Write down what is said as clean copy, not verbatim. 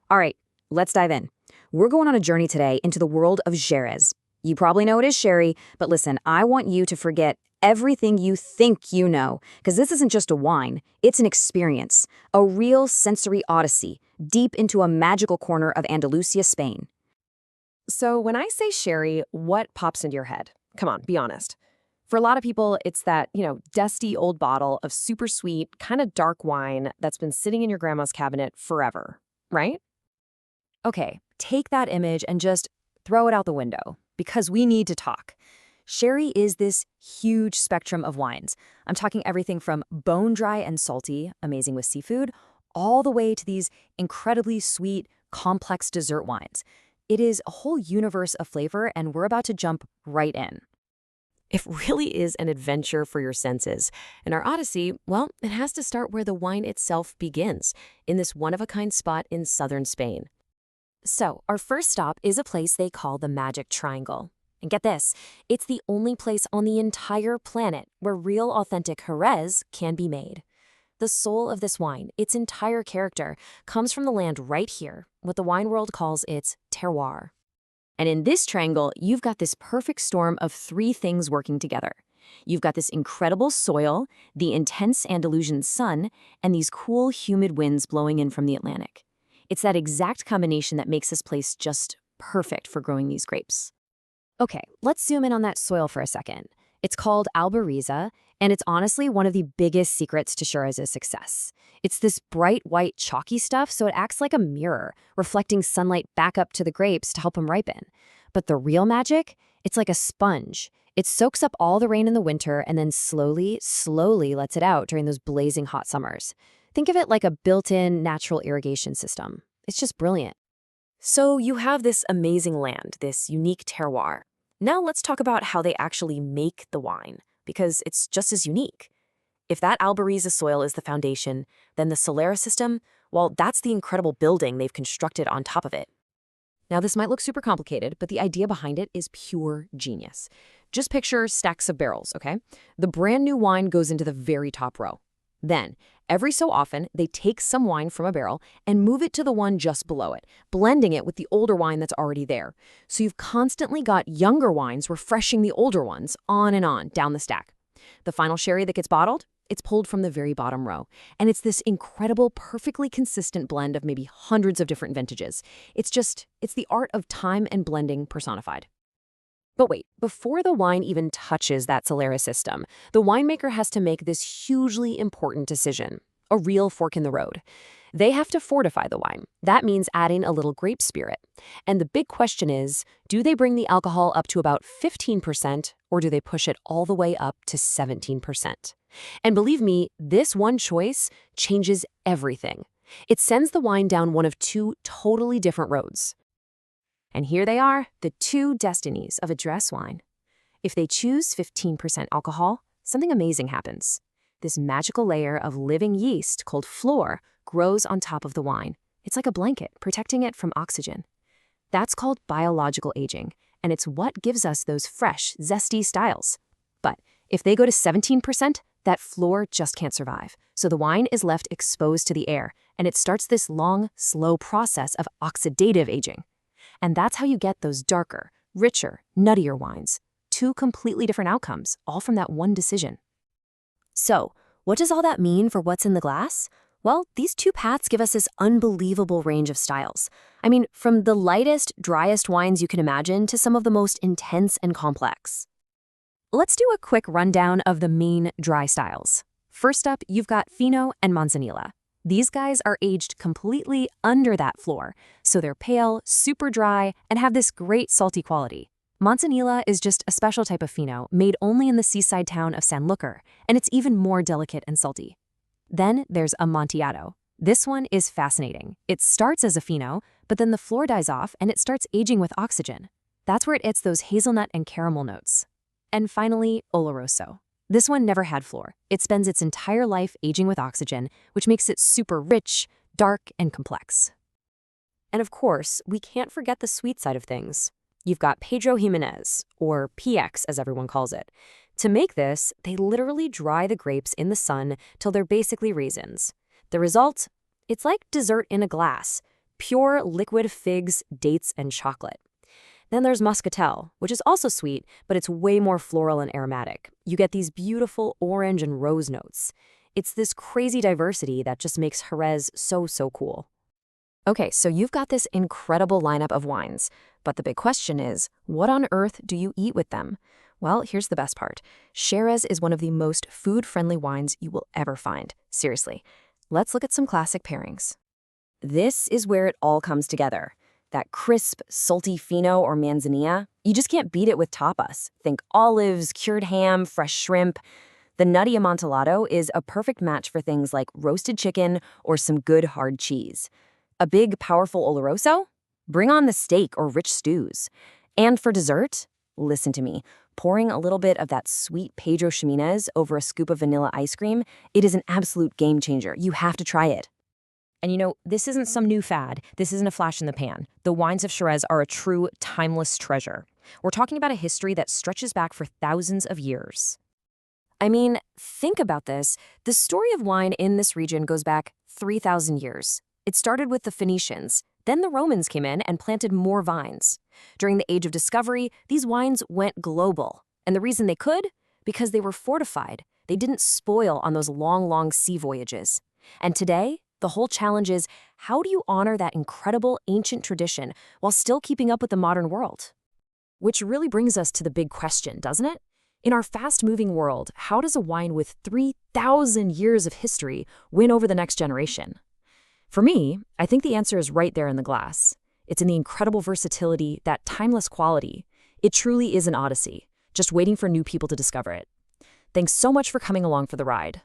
All right, let's dive in. We're going on a journey today into the world of Jerez. You probably know it as sherry, but listen, I want you to forget everything you think you know, because this isn't just a wine, it's an experience, a real sensory odyssey, deep into a magical corner of Andalusia, Spain. So when I say sherry, what pops into your head? Come on, be honest. For a lot of people, it's that, dusty old bottle of super sweet, kind of dark wine that's been sitting in your grandma's cabinet forever, right? Okay, take that image and just throw it out the window, because we need to talk. Sherry is this huge spectrum of wines. I'm talking everything from bone dry and salty, amazing with seafood, all the way to these incredibly sweet, complex dessert wines. It is a whole universe of flavor, and we're about to jump right in. It really is an adventure for your senses. And our odyssey, well, it has to start where the wine itself begins, in this one-of-a-kind spot in southern Spain. So, our first stop is a place they call the Magic Triangle. And get this, it's the only place on the entire planet where real authentic Jerez can be made. The soul of this wine, its entire character, comes from the land right here, what the wine world calls its terroir. And in this triangle, you've got this perfect storm of three things working together. You've got this incredible soil, the intense Andalusian sun, and these cool, humid winds blowing in from the Atlantic. It's that exact combination that makes this place just perfect for growing these grapes. Okay, let's zoom in on that soil for a second. It's called albariza, and it's honestly one of the biggest secrets to Jerez's success. It's this bright white chalky stuff, so it acts like a mirror, reflecting sunlight back up to the grapes to help them ripen. But the real magic? It's like a sponge. It soaks up all the rain in the winter and then slowly lets it out during those blazing hot summers. Think of it like a built-in natural irrigation system. It's just brilliant. So you have this amazing land, this unique terroir. Now let's talk about how they actually make the wine, because it's just as unique. If that albariza soil is the foundation, then the solera system, well, that's the incredible building they've constructed on top of it. Now, this might look super complicated, but the idea behind it is pure genius. Just picture stacks of barrels, okay? The brand new wine goes into the very top row. Then, every so often, they take some wine from a barrel and move it to the one just below it, blending it with the older wine that's already there. So you've constantly got younger wines refreshing the older ones, on and on, down the stack. The final sherry that gets bottled? It's pulled from the very bottom row. And it's this incredible, perfectly consistent blend of maybe hundreds of different vintages. It's the art of time and blending personified. But wait, before the wine even touches that solera system, the winemaker has to make this hugely important decision, a real fork in the road. They have to fortify the wine. That means adding a little grape spirit. And the big question is, do they bring the alcohol up to about 15%, or do they push it all the way up to 17%? And believe me, this one choice changes everything. It sends the wine down one of two totally different roads. And here they are, the two destinies of a Jerez wine. If they choose 15% alcohol, something amazing happens. This magical layer of living yeast called flor grows on top of the wine. It's like a blanket, protecting it from oxygen. That's called biological aging, and it's what gives us those fresh, zesty styles. But if they go to 17%, that flor just can't survive. So the wine is left exposed to the air, and it starts this long, slow process of oxidative aging. And that's how you get those darker, richer, nuttier wines. Two completely different outcomes, all from that one decision. So, what does all that mean for what's in the glass? Well, these two paths give us this unbelievable range of styles. I mean, from the lightest, driest wines you can imagine to some of the most intense and complex. Let's do a quick rundown of the main dry styles. First up, you've got Fino and Manzanilla. These guys are aged completely under that flor, so they're pale, super dry, and have this great salty quality. Manzanilla is just a special type of Fino made only in the seaside town of Sanlúcar, and it's even more delicate and salty. Then there's Amontillado. This one is fascinating. It starts as a Fino, but then the flor dies off and it starts aging with oxygen. That's where it gets those hazelnut and caramel notes. And finally, Oloroso. This one never had flor. It spends its entire life aging with oxygen, which makes it super rich, dark, and complex. And of course, we can't forget the sweet side of things. You've got Pedro Jimenez, or PX as everyone calls it. To make this, they literally dry the grapes in the sun till they're basically raisins. The result? It's like dessert in a glass. pure liquid figs, dates, and chocolate. Then there's muscatel, which is also sweet, but it's way more floral and aromatic. You get these beautiful orange and rose notes. It's this crazy diversity that just makes Jerez so cool. Okay, so you've got this incredible lineup of wines, but the big question is, what on earth do you eat with them? Well, here's the best part. Jerez is one of the most food-friendly wines you will ever find. Seriously. Let's look at some classic pairings. This is where it all comes together. That crisp, salty fino or manzanilla, you just can't beat it with tapas. Think olives, cured ham, fresh shrimp. The nutty amontillado is a perfect match for things like roasted chicken or some good hard cheese. A big, powerful oloroso? Bring on the steak or rich stews. And for dessert, listen to me. Pouring a little bit of that sweet Pedro Ximénez over a scoop of vanilla ice cream, it is an absolute game changer. You have to try it. And you know, this isn't some new fad. This isn't a flash in the pan. The wines of Jerez are a true, timeless treasure. We're talking about a history that stretches back for thousands of years. I mean, think about this. The story of wine in this region goes back 3,000 years. It started with the Phoenicians. Then the Romans came in and planted more vines. During the Age of Discovery, these wines went global. And the reason they could? Because they were fortified. They didn't spoil on those long sea voyages. And today, the whole challenge is, how do you honor that incredible ancient tradition while still keeping up with the modern world? Which really brings us to the big question, doesn't it? In our fast-moving world, how does a wine with 3,000 years of history win over the next generation? For me, I think the answer is right there in the glass. It's in the incredible versatility, that timeless quality. It truly is an odyssey, just waiting for new people to discover it. Thanks so much for coming along for the ride.